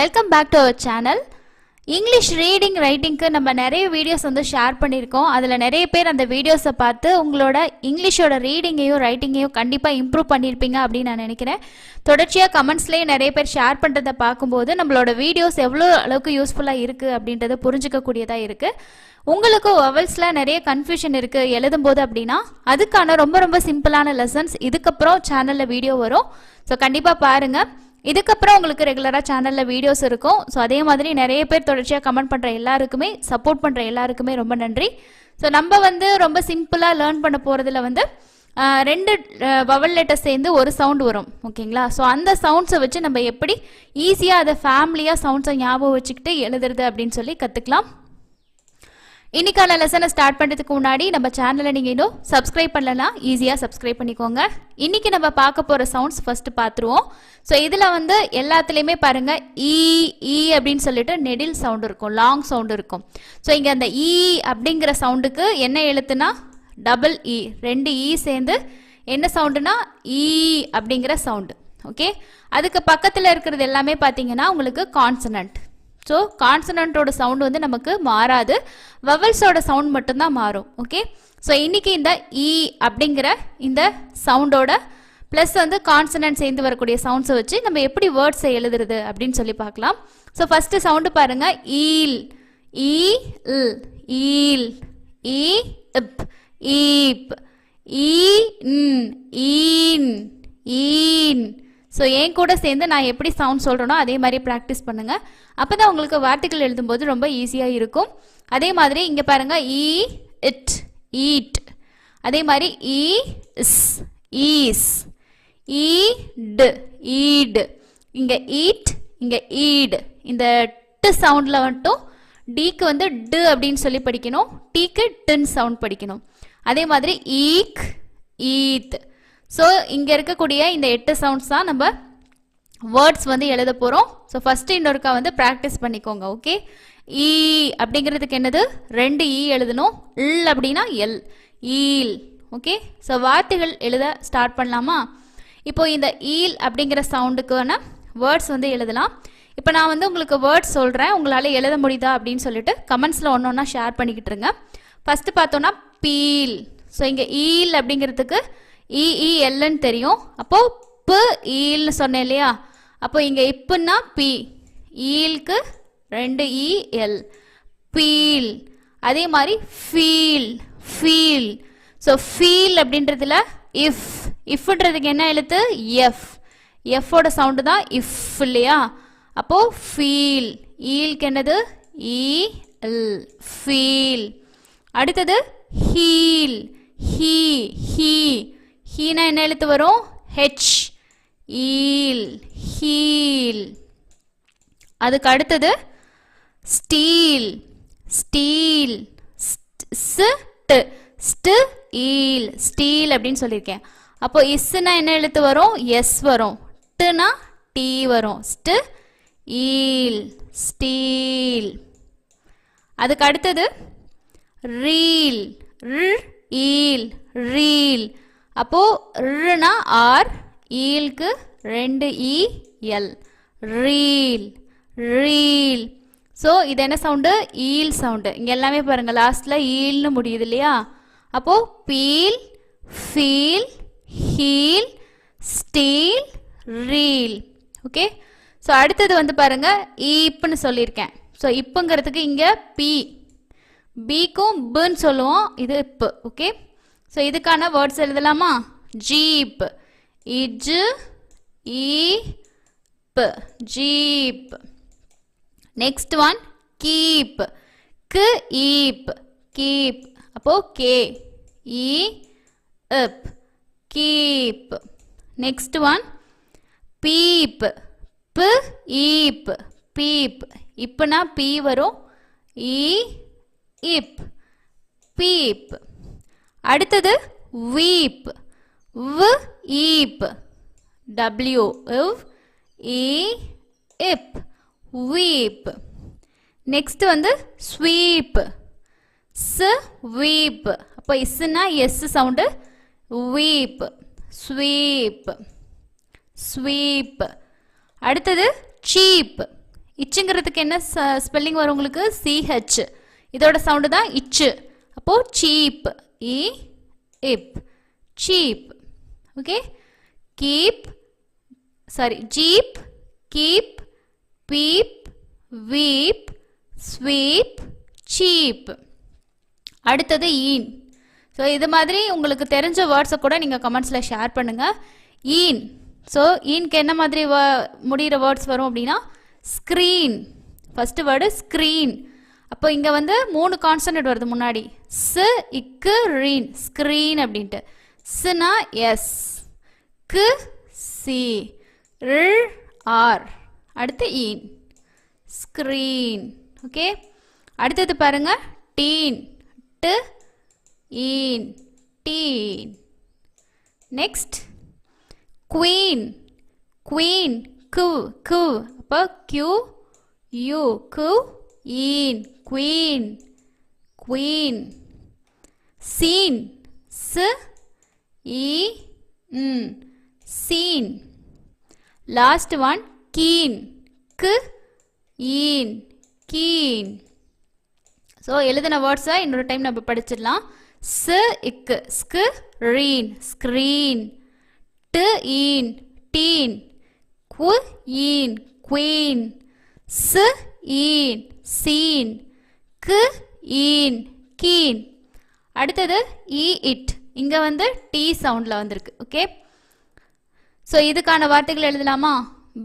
Welcome back to our channel. English reading ரைட்டிங்க்கு நம்ம நிறைய வீடியோஸ் ஷேர் பண்ணியிருக்கோம். அதில் நிறைய பேர் அந்த வீடியோஸை பார்த்து உங்களோட இங்கிலீஷோட ரீடிங்கையும் ரைட்டிங்கையும் கண்டிப்பாக இம்ப்ரூவ் பண்ணியிருப்பீங்க அப்படின்னு நான் நினைக்கிறேன். தொடர்ச்சியாக கமெண்ட்ஸ்லேயே நிறைய பேர் ஷேர் பண்ணுறதை பார்க்கும்போது நம்மளோட வீடியோஸ் எவ்வளோ அளவுக்கு யூஸ்ஃபுல்லாக இருக்குது அப்படின்றத புரிஞ்சிக்கக்கூடியதாக இருக்குது. உங்களுக்கு வவல்ஸில் நிறைய கன்ஃபியூஷன் இருக்குது எழுதும்போது அப்படின்னா அதுக்கான ரொம்ப ரொம்ப சிம்பிளான லெசன்ஸ் இதுக்கப்புறம் சேனலில் வீடியோ வரும். ஸோ கண்டிப்பாக பாருங்கள். இதுக்கப்புறம் உங்களுக்கு ரெகுலராக சேனலில் வீடியோஸ் இருக்கும். ஸோ அதே மாதிரி நிறைய பேர் தொடர்ச்சியாக கமெண்ட் பண்ணுற எல்லாருக்குமே சப்போர்ட் பண்ணுற எல்லாருக்குமே ரொம்ப நன்றி. ஸோ நம்ம ரொம்ப சிம்பிளாக லேர்ன் பண்ண போகிறதுல ரெண்டு வவல் லெட்டர் சேர்ந்து ஒரு சவுண்ட் வரும், ஓகேங்களா? ஸோ அந்த சவுண்ட்ஸை வச்சு நம்ம எப்படி ஈஸியாக அதை ஃபேமிலியாக சவுண்ட்ஸை ஞாபகம் வச்சுக்கிட்டு எழுதுறது அப்படின்னு சொல்லி கற்றுக்கலாம். இன்னைக்கான லெசனை ஸ்டார்ட் பண்ணுறதுக்கு முன்னாடி நம்ம சேனலை நீங்கள் இன்னும் சப்ஸ்கிரைப் பண்ணலாம், ஈஸியாக சப்ஸ்கிரைப் பண்ணிக்கோங்க. இன்றைக்கி நம்ம பார்க்க போகிற சவுண்ட்ஸ் ஃபஸ்ட்டு பார்த்துருவோம். ஸோ இதில் எல்லாத்துலேயுமே பாருங்கள் ஈ அப்படின்னு சொல்லிட்டு நெடில் சவுண்டு இருக்கும், லாங் சவுண்டு இருக்கும். ஸோ இங்கே அந்த ஈ அப்படிங்கிற சவுண்டுக்கு என்ன எழுத்துனா டபுள் இ, ரெண்டு ஈ சேர்ந்து என்ன சவுண்டுனா ஈ அப்படிங்கிற சவுண்டு, ஓகே? அதுக்கு பக்கத்தில் இருக்கிறது எல்லாமே பார்த்தீங்கன்னா உங்களுக்கு கான்சனன்ட். ஸோ கான்சனன்ட்டோட சவுண்டு நமக்கு மாறாது, வவல்ஸோட சவுண்ட் மட்டும்தான் மாறும், ஓகே? ஸோ இன்றைக்கி இந்த ஈ அப்படிங்கிற இந்த சவுண்டோட ப்ளஸ் கான்சனன்ட் சேர்ந்து வரக்கூடிய சவுண்ட்ஸை வச்சு நம்ம எப்படி வேர்ட்ஸை எழுதுறது அப்படின்னு சொல்லி பார்க்கலாம். ஸோ ஃபஸ்ட்டு சவுண்டு பாருங்கள், ஈல், ஈ இல், ஈல், ஈ இப், ஈப், ஈன், ஈன், ஈன். ஸோ என் கூட சேர்ந்து நான் எப்படி சவுண்ட் சொல்கிறேனோ அதே மாதிரி ப்ராக்டிஸ் பண்ணுங்கள். அப்போ தான் உங்களுக்கு வார்த்தைகள் எழுதும்போது ரொம்ப ஈஸியாக இருக்கும். அதே மாதிரி இங்கே பாருங்கள் ஈ இட், ஈட். அதே மாதிரி ஈ இஸ், ஈஸ், ஈடு, ஈடு. இங்கே ஈட், இங்கே ஈடு. இந்த டு சவுண்டில் மட்டும் டீக்கு டு அப்படின்னு சொல்லி படிக்கணும், டீக்கு டின் சவுண்ட் படிக்கணும். அதே மாதிரி ஈக், ஈத். ஸோ இங்கே இருக்கக்கூடிய இந்த 8 சவுண்ட்ஸ் தான் நம்ம வேர்ட்ஸ் எழுத போகிறோம். ஸோ ஃபஸ்ட்டு இன்னொருக்கா ப்ராக்டிஸ் பண்ணிக்கோங்க, ஓகே? ஈ அப்படிங்கிறதுக்கு என்னது, ரெண்டு ஈ எழுதணும். இல் அப்படின்னா எல், ஈல், ஓகே? ஸோ வார்த்தைகள் எழுத ஸ்டார்ட் பண்ணலாமா? இப்போ இந்த ஈல் அப்படிங்கிற சவுண்டுக்கான வேர்ட்ஸ் எழுதலாம். இப்போ நான் உங்களுக்கு வேர்ட்ஸ் சொல்கிறேன், உங்களால் எழுத முடியுதா அப்படின்னு சொல்லிட்டு கமெண்ட்ஸில் ஒன்று ஒன்றா ஷேர் பண்ணிக்கிட்டு இருங்க. ஃபஸ்ட்டு பார்த்தோன்னா பீல். ஸோ இங்கே ஈல் அப்படிங்கிறதுக்கு இஇஎல்ன்னு தெரியும். அப்போது பு ஈல்னு சொன்னேன் இல்லையா? அப்போ இங்கே இப்புன்னா பி, ஈல்க்கு ரெண்டு இஎல், பீல். அதே மாதிரி ஃபீல், ஃபீல். ஸோ ஃபீல் அப்படின்றதுல இஃப், இஃப்ன்றதுக்கு என்ன எழுத்து, எஃப், எஃப்போட சவுண்டு தான் இஃப் இல்லையா? அப்போது ஃபீல். ஈல்க்கு என்னது, இஎல், ஃபீல். அடுத்தது ஹீல், ஹீ, ஹீ. ஹீனா என்ன எழுத்து வரும், ஹெச், ஈல், ஹீல். அதுக்கு அடுத்தது ஸ்டீல், ஸ்டீல், ஸ்ட், ஸ்ட், ஈல், ஸ்டீல் அப்படின்னு சொல்லியிருக்கேன். அப்போ இஸ்னா என்ன எழுத்து வரும், எஸ் வரும். டுனா டி வரும், ஸ்ட், ஈல், ஸ்டீல். அதுக்கு அடுத்தது ரீல், ஈல், ரீல். அப்போது ருனா ஆர், ஈல்க்கு ரெண்டு E L, reel, reel. So இது என்ன சவுண்டு, ஈல் சவுண்டு. இங்கே எல்லாமே பாருங்கள் லாஸ்ட்டில் ஈல்னு முடியுது இல்லையா? அப்போது peel, feel, heel, steel, reel, okay? So அடுத்தது பாருங்கள் ஈப்புன்னு சொல்லியிருக்கேன். ஸோ இப்புங்கிறதுக்கு இங்கே பி, பிக்கும் புன்னு சொல்லுவோம், இது இப்பு, ஓகே? ஸோ இதுக்கான வேர்ட்ஸ் எழுதலாமா? ஜீப், இஜு, ஈப், ஜீப். நெக்ஸ்ட் ஒன் கீப், கு ஈப், கீப். அப்போ கே, இ இப், கீப். நெக்ஸ்ட் ஒன் பீப், பு ஈப், பீப். இப்பனா பி வரும், இ இப், பீப். அடுத்தது வீப், வ் ஈப், டபிள்யூ இவ், இ இப், வீப். நெக்ஸ்ட் ஸ்வீப், ஸ் வீப். அப்போ இஸ்னா எஸ் சவுண்டு, வீப், ஸ்வீப், ஸ்வீப். அடுத்தது சீப், இச்சுங்கிறதுக்கு என்ன ஸ்பெல்லிங் வரும் உங்களுக்கு? CH. இதோட சவுண்டு தான் இச்சு. அப்போது சீப். இப். Cheap. Okay. Keep, sorry, jeep, keep, beep, weep, sweep, cheap. அடுத்தது ஈன். ஸோ இது மாதிரி உங்களுக்கு தெரிஞ்ச வேர்ட்ஸை கூட நீங்கள் கமெண்ட்ஸில் ஷேர் பண்ணுங்கள். ஈன். ஸோ ஈன்க்கு என்ன மாதிரி முடிகிற வேர்ட்ஸ் வரும் அப்படின்னா ஸ்க்ரீன். First word screen. அப்போ இங்கே வந்து 3 கான்சனன்ட் வருது முன்னாடி. ஸ், இக்கு, ரீன். ஸ்க்ரீன் அப்படின்ட்டு. ஸ்னா எஸ், கு சி, ர் ஆர். அடுத்து ஈன். ஸ்க்ரீன். ஓகே. அடுத்தது பாருங்க டீன். டு ஈன். டீன். Next queen. குவீன். கு கு. அப்போ கியூ யூ. கு ஈன். குவீன். குவீன். சீன். ஸ் இ ன். சீன். Last one keen. கு ஈன். கீன். ஸோ எழுதின வேர்ட்ஸை இன்னொரு டைம் நம்ம படிச்சிடலாம். ஸ் இக்கு ஸ்கு ரீன். ஸ்க்ரீன். டு ஈன். டீன். கு ஈன். குவீன். ஸ் ஈன். சீன். கு ஈன். கீன். அடுத்தது இட். இங்கே வந்து டி சவுண்டில் வந்திருக்கு. ஓகே. ஸோ இதுக்கான வார்த்தைகள் எழுதலாமா?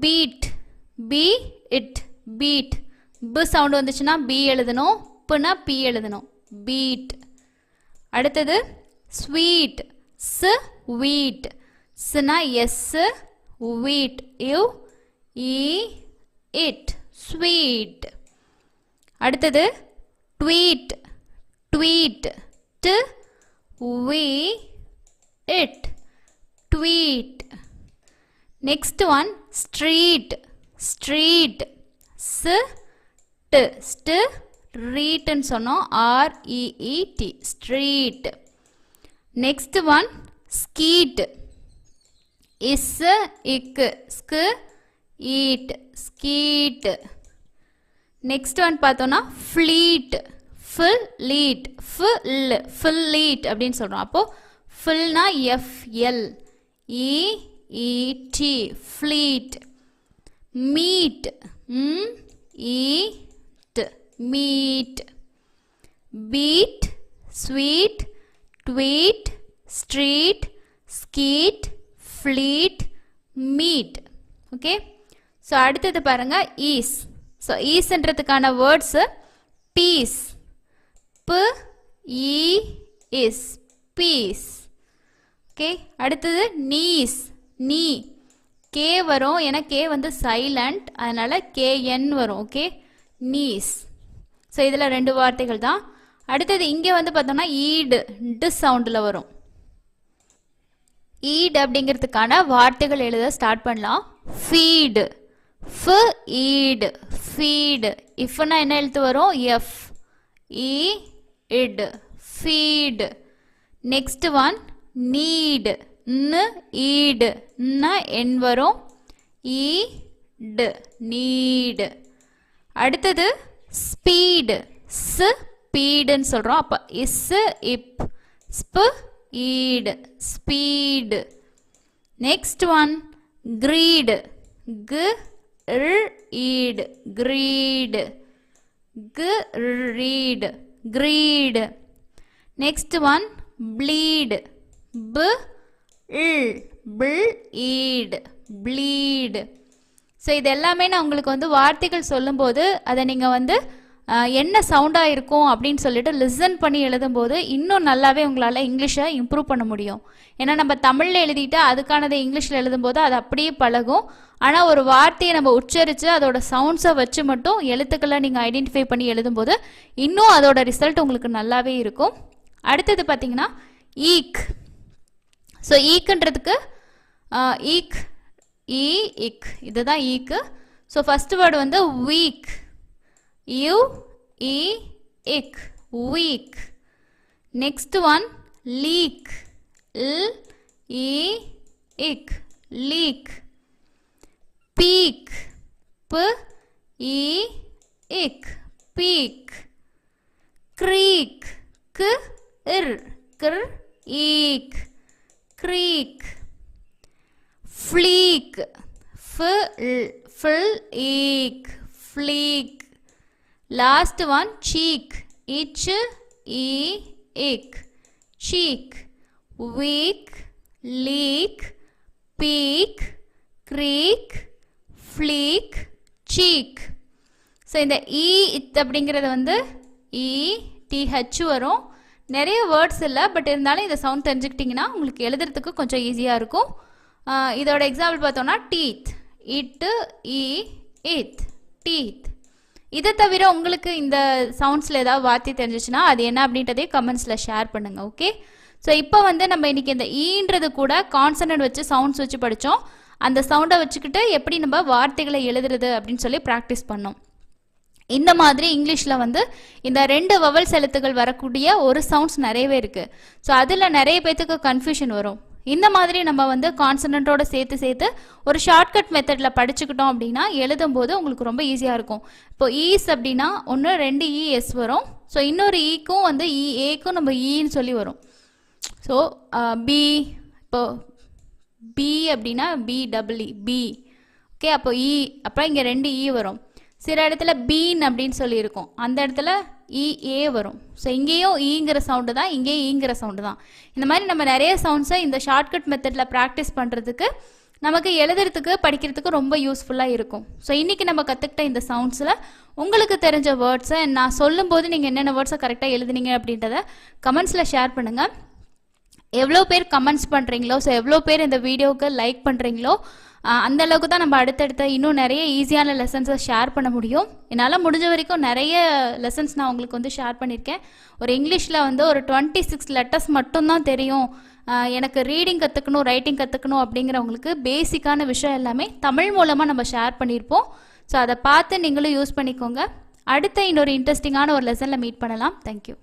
பீட். பி இட். பீட். பு சவுண்டு வந்துச்சுன்னா பி எழுதணும். புனா பி எழுதணும். பீட். அடுத்தது ஸ்வீட். ஸ் வீட். ஸ்னா எஸ், வீட். யூ இ இட். ஸ்வீட். அடுத்தது ட்வீட். ட்வீட். டு வி இட். Tweet. Next one street. Street. ஸ் டு ஸ்டு ரீட்னு சொன்னோம். REET. Street. Next one skeet. இஸ் இக்கு ஸ்கு ஈட். ஸ்கீட். நெக்ஸ்ட் ஒன் பார்த்தோன்னா ஃப்ளீட். ஃபில் லீட். ஃபில் ஃபில்லீட் அப்படின்னு சொல்கிறோம். அப்போது ஃபில்னா FL EET. Fleet. Meet. EAT. Meet. Beat. Sweet. Tweet. Street. Skeet. Fleet. Meet. Okay. So அடுத்தது பாருங்க ஈஸ். ஸோ ஈஸ்ன்றதுக்கான வேர்ட்ஸு பீஸ். பு இ இஸ். பீஸ். ஓகே. அடுத்தது நீஸ். நீ. கே வரும். ஏன்னா கே வந்து சைலண்ட், அதனால் KN வரும். ஓகே. நீஸ். ஸோ இதில் 2 வார்த்தைகள் தான். அடுத்தது இங்கே வந்து பார்த்தோம்னா ஈடு. டு சவுண்டில் வரும். ஈடு அப்படிங்கிறதுக்கான வார்த்தைகள் எழுத ஸ்டார்ட் பண்ணலாம். ஃபீடு. ஃப ஈடு. ஃபீடு. இஃப்னா என்ன எழுத்து வரும்? F E it. Feed. Next one need. ந ஈடு. ந என் வரும். ஈடு. நீடு. அடுத்தது ஸ்பீடு. ஸ் பீடுன்னு சொல்கிறோம். அப்போ இஸ் இப். ஸ்பு ஈடு. ஸ்பீடு. Next one grid. கு ஈடு. கிரீடு. கு read. Grid. Next one bleed. பு இல். பிள் ஈடு. ப்ளீடு. ஸோ இது எல்லாமே நான் உங்களுக்கு வந்து வார்த்தைகள் சொல்லும்போது அதை நீங்கள் வந்து என்ன சவுண்டாக இருக்கும் அப்படின்னு சொல்லிட்டு லிசன் பண்ணி எழுதும்போது இன்னும் நல்லாவே உங்களால் இங்கிலீஷை இம்ப்ரூவ் பண்ண முடியும். ஏன்னா நம்ம தமிழில் எழுதிட்டு அதுக்கானதை இங்கிலீஷில் எழுதும்போது அது அப்படியே பழகும். ஆனால் ஒரு வார்த்தையை நம்ம உச்சரித்து அதோட சவுண்ட்ஸை வச்சு மட்டும் எழுத்துக்களை நீங்கள் ஐடென்டிஃபை பண்ணி எழுதும்போது இன்னும் அதோட ரிசல்ட் உங்களுக்கு நல்லாவே இருக்கும். அடுத்தது பார்த்தீங்கன்னா ஈக். ஸோ ஈக்குன்றதுக்கு ஈக் இக் இதுதான் ஈக்கு. ஸோ ஃபஸ்ட் வேர்டு வந்து வீக். யூ இ இக். வீக். Next one leak. இல் இ இக். லீக். பீக். பு இக் peek. creek kr eek creek. fleek fleek fleek. last one cheek eek cheek. week leak peak creek fleek cheek. So இந்த அப்படிங்கிறது வந்து th வரும். நிறைய வேர்ட்ஸ் இல்லை, பட் இருந்தாலும் இந்த சவுண்ட் தெரிஞ்சுக்கிட்டிங்கன்னா உங்களுக்கு எழுதுறதுக்கு கொஞ்சம் ஈஸியாக இருக்கும். இதோட எக்ஸாம்பிள் பார்த்தோன்னா டீத் இத் டீத். இதை தவிர உங்களுக்கு இந்த சவுண்ட்ஸில் ஏதாவது வார்த்தை தெரிஞ்சிச்சுன்னா அது என்ன அப்படின்றதே கமெண்ட்ஸில் ஷேர் பண்ணுங்கள். ஓகே, ஸோ இப்போ வந்து நம்ம இன்றைக்கி இந்த ஈன்றது கூட கான்சனன்ட் வச்சு சவுண்ட்ஸ் வச்சு படித்தோம். அந்த சவுண்டை வச்சுக்கிட்டு எப்படி நம்ம வார்த்தைகளை எழுதுறது அப்படின்னு சொல்லி ப்ராக்டிஸ் பண்ணோம். இந்த மாதிரி இங்கிலீஷில் வந்து இந்த 2 வவல்ஸ் எழுத்துக்கள் வரக்கூடிய ஒரு சவுண்ட்ஸ் நிறையவே இருக்குது. ஸோ அதில் நிறைய பேர்த்துக்கு கன்ஃபியூஷன் வரும். இந்த மாதிரி நம்ம வந்து கான்சனன்ட்டோட சேர்த்து ஒரு ஷார்ட்கட் மெத்தடில் படிச்சுக்கிட்டோம் அப்படின்னா எழுதும்போது உங்களுக்கு ரொம்ப ஈஸியாக இருக்கும். இப்போ ஈஸ் அப்படின்னா 2 இஎஸ் வரும். ஸோ இன்னொரு ஈக்கும் வந்து ஏக்கும் நம்ம ஈன்னு சொல்லி வரும். ஸோ பி, இப்போ பி அப்படின்னா பிடபிள்இ பி. ஓகே, அப்போ அப்புறம் இங்கே 2 வரும். சில இடத்துல பீன் அப்படின்னு சொல்லியிருக்கோம், அந்த இடத்துல ஏ வரும். ஸோ இங்கேயும் ஈங்கிற சவுண்டு தான், இங்கேயும் ஈங்கிற சவுண்டு தான். இந்த மாதிரி நம்ம நிறைய சவுண்ட்ஸை இந்த ஷார்ட்கட் மெத்தடில் ப்ராக்டிஸ் பண்ணுறதுக்கு நமக்கு எழுதுறதுக்கு படிக்கிறதுக்கு ரொம்ப யூஸ்ஃபுல்லாக இருக்கும். ஸோ இன்றைக்கி நம்ம கற்றுக்கிட்ட இந்த சவுண்ட்ஸில் உங்களுக்கு தெரிஞ்ச வேர்ட்ஸை நான் சொல்லும்போது நீங்கள் என்னென்ன வேர்ட்ஸை கரெக்டாக எழுதுனீங்க அப்படின்றத கமெண்ட்ஸில் ஷேர் பண்ணுங்கள். எவ்வளோ பேர் கமெண்ட்ஸ் பண்ணுறீங்களோ, ஸோ எவ்வளோ பேர் இந்த வீடியோவுக்கு லைக் பண்ணுறீங்களோ அந்த அளவுக்கு தான் நம்ம அடுத்தடுத்த இன்னும் நிறைய ஈஸியான லெசன்ஸை ஷேர் பண்ண முடியும். என்னால் முடிஞ்ச வரைக்கும் நிறைய லெசன்ஸ் நான் உங்களுக்கு வந்து ஷேர் பண்ணியிருக்கேன். ஒரு இங்கிலீஷில் வந்து ஒரு 26 லெட்டர்ஸ் மட்டும்தான் தெரியும், எனக்கு ரீடிங் கற்றுக்கணும் ரைட்டிங் கற்றுக்கணும் அப்படிங்கிறவங்களுக்கு பேசிக்கான விஷயம் எல்லாமே தமிழ் மூலமாக நம்ம ஷேர் பண்ணியிருப்போம். ஸோ அதை பார்த்து நீங்களும் யூஸ் பண்ணிக்கோங்க. அடுத்த இன்னொரு இன்ட்ரெஸ்டிங்கான ஒரு லெசனில் மீட் பண்ணலாம். தேங்க்யூ.